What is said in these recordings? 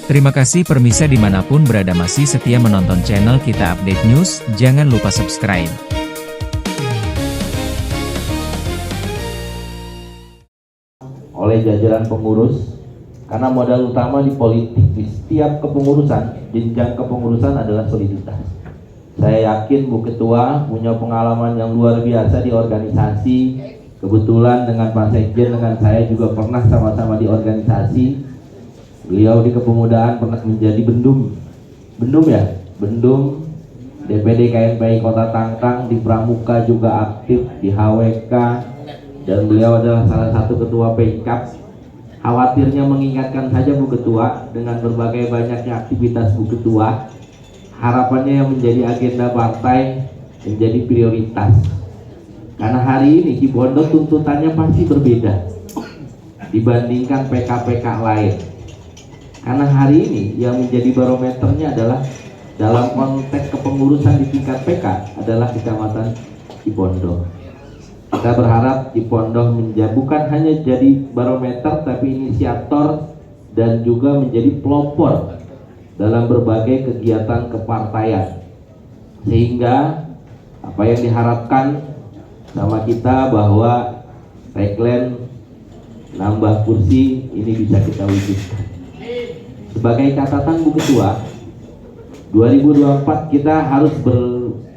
Terima kasih permisa dimanapun berada masih setia menonton channel kita update news, jangan lupa subscribe. Oleh jajaran pengurus, karena modal utama di politik di setiap kepengurusan, jenjang kepengurusan adalah soliditas. Saya yakin Bu Ketua punya pengalaman yang luar biasa di organisasi. Kebetulan dengan Pak Sekjen, dengan saya juga pernah sama-sama di organisasi. Beliau di kepemudaan pernah menjadi bendum DPD KNPI Kota Tangkang, di Pramuka juga aktif, di HWK, dan beliau adalah salah satu ketua PIKAP. Khawatirnya mengingatkan saja Bu Ketua dengan berbagai banyaknya aktivitas Bu Ketua, harapannya yang menjadi agenda partai menjadi prioritas. Karena hari ini Cibondo tuntutannya pasti berbeda dibandingkan PK-PK lain. Karena hari ini yang menjadi barometernya adalah dalam konteks kepengurusan di tingkat PK adalah Kecamatan Cibondo. Kita berharap Cibondo bukan hanya jadi barometer, tapi inisiator dan juga menjadi pelopor dalam berbagai kegiatan kepartaian. Sehingga apa yang diharapkan sama kita bahwa tagline nambah kursi ini bisa kita wujudkan. Sebagai catatan Bu Ketua, 2024 kita harus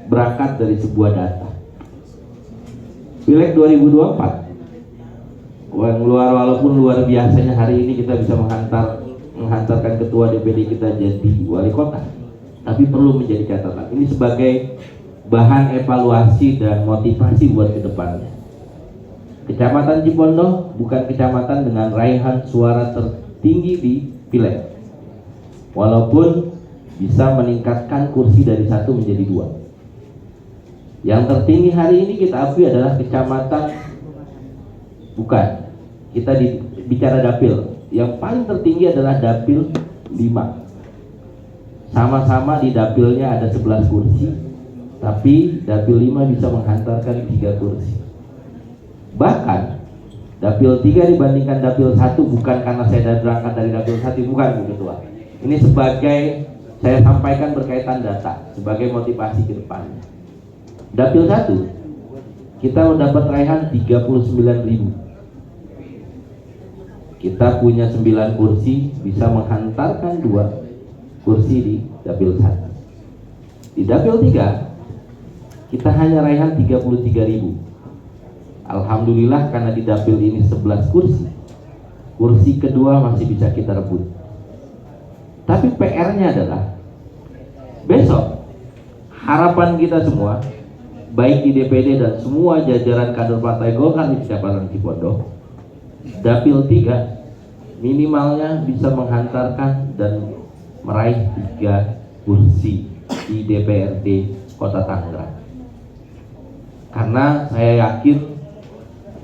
berangkat dari sebuah data. Pileg 2024, walaupun luar biasanya hari ini kita bisa menghantarkan ketua DPD kita jadi wali kota, tapi perlu menjadi catatan. Ini sebagai bahan evaluasi dan motivasi buat kedepannya. Kecamatan Cibondo bukan kecamatan dengan raihan suara tertinggi di pileg, walaupun bisa meningkatkan kursi dari 1 menjadi 2. Yang tertinggi hari ini kita akui adalah kecamatan, kita bicara dapil. Yang paling tertinggi adalah dapil 5. Sama-sama di dapilnya ada 11 kursi, tapi dapil 5 bisa menghantarkan 3 kursi. Bahkan dapil 3 dibandingkan dapil 1, bukan karena saya berangkat dari dapil 1, bukan Bu Ketua. Ini sebagai saya sampaikan berkaitan data sebagai motivasi ke depannya. Dapil 1 kita mendapat raihan 39.000. Kita punya 9 kursi, bisa menghantarkan 2 kursi di dapil 1. Di dapil 3 kita hanya raihan 33.000. Alhamdulillah karena di dapil ini 11 kursi, kursi kedua masih bisa kita rebut. Tapi PR-nya adalah besok harapan kita semua, baik di DPD dan semua jajaran kader Partai Golkar di Kecamatan Cibondo, dapil 3 minimalnya bisa menghantarkan dan meraih 3 kursi di DPRD Kota Tangerang. Karena saya yakin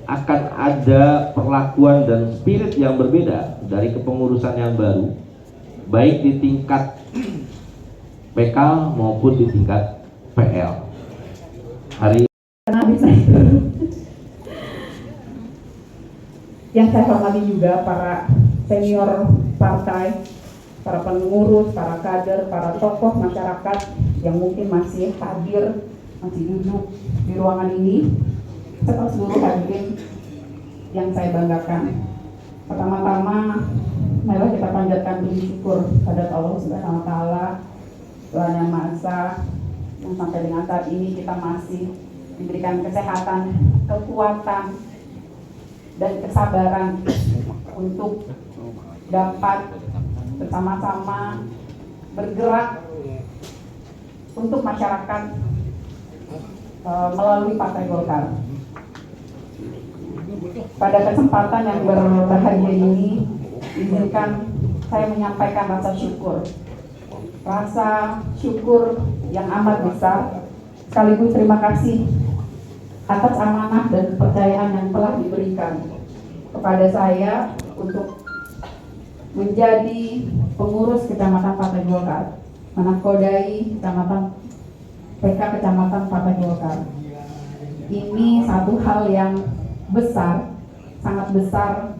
akan ada perlakuan dan spirit yang berbeda dari kepengurusan yang baru, baik di tingkat PK maupun di tingkat PL. Hari yang saya hormati juga para senior partai, para pengurus, para kader, para tokoh masyarakat yang mungkin masih hadir, masih duduk di ruangan ini, serta seluruh hadirin yang saya banggakan. Pertama-tama, marilah kita panjatkan puji syukur pada Allah Subhanahu wa Ta'ala, Tuhan Yang Maha Esa, yang sampai dengan saat ini kita masih diberikan kesehatan, kekuatan, dan kesabaran untuk dapat bersama-sama bergerak untuk masyarakat melalui Partai Golkar. Pada kesempatan yang berbahagia ini, izinkan saya menyampaikan rasa syukur yang amat besar, sekaligus terima kasih atas amanah dan kepercayaan yang telah diberikan kepada saya untuk menjadi pengurus Kecamatan Partai Golkar, menakodai PK Kecamatan Partai Golkar. Ini satu hal yang besar, sangat besar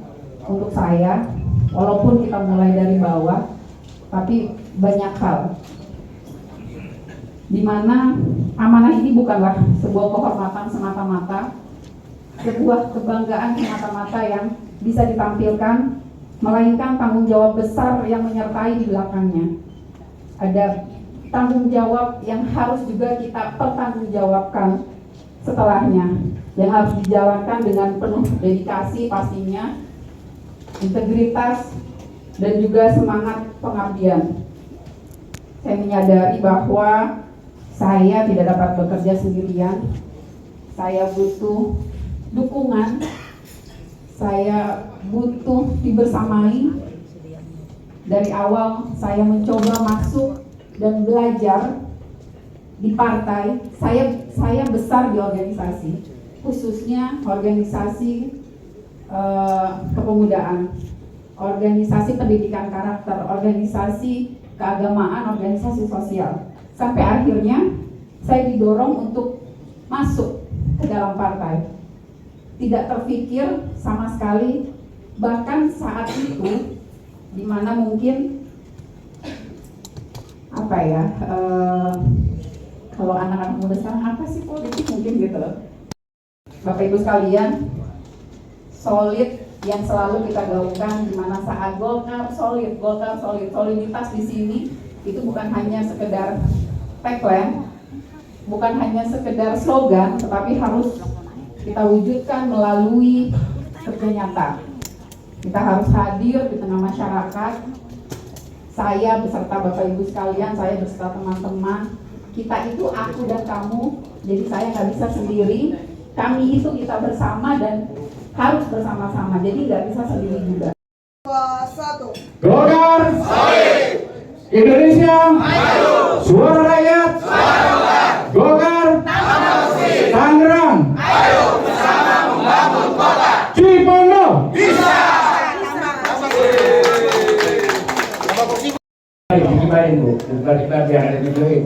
untuk saya, walaupun kita mulai dari bawah, tapi banyak hal. Di mana amanah ini bukanlah sebuah kehormatan semata-mata, sebuah kebanggaan semata-mata yang bisa ditampilkan, melainkan tanggung jawab besar yang menyertai di belakangnya. Ada tanggung jawab yang harus juga kita pertanggungjawabkan setelahnya, yang harus dijalankan dengan penuh dedikasi pastinya, integritas, dan juga semangat pengabdian. Saya menyadari bahwa saya tidak dapat bekerja sendirian. Saya butuh dukungan. Saya butuh dibersamai. Dari awal saya mencoba masuk dan belajar di partai. Saya besar di organisasi, khususnya organisasi kepemudaan, organisasi pendidikan karakter, organisasi keagamaan, organisasi sosial. Sampai akhirnya saya didorong untuk masuk ke dalam partai. Tidak terpikir sama sekali, bahkan saat itu di mana mungkin apa ya, kalau anak-anak muda sekarang apa sih politik mungkin gitu loh. Bapak Ibu sekalian, solid yang selalu kita gaungkan, di mana saat Golkar solid, soliditas di sini itu bukan hanya sekedar tagline, bukan hanya sekedar slogan, tetapi harus kita wujudkan melalui kerja nyata. Kita harus hadir di tengah masyarakat. Saya beserta Bapak Ibu sekalian, saya beserta teman-teman, kita itu aku dan kamu, jadi saya nggak bisa sendiri. Kami itu kita bersama dan harus bersama-sama, jadi nggak bisa sendiri juga. Golkar, Indonesia, suara rakyat, Golkar, Tangerang, Cipondo. Gimana Bu? Bukan biar ada videoin.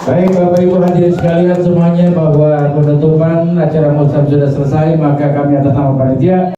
Baik Bapak Ibu hadirin sekalian semuanya, bahwa penutupan acara musab sudah selesai, maka kami atas nama panitia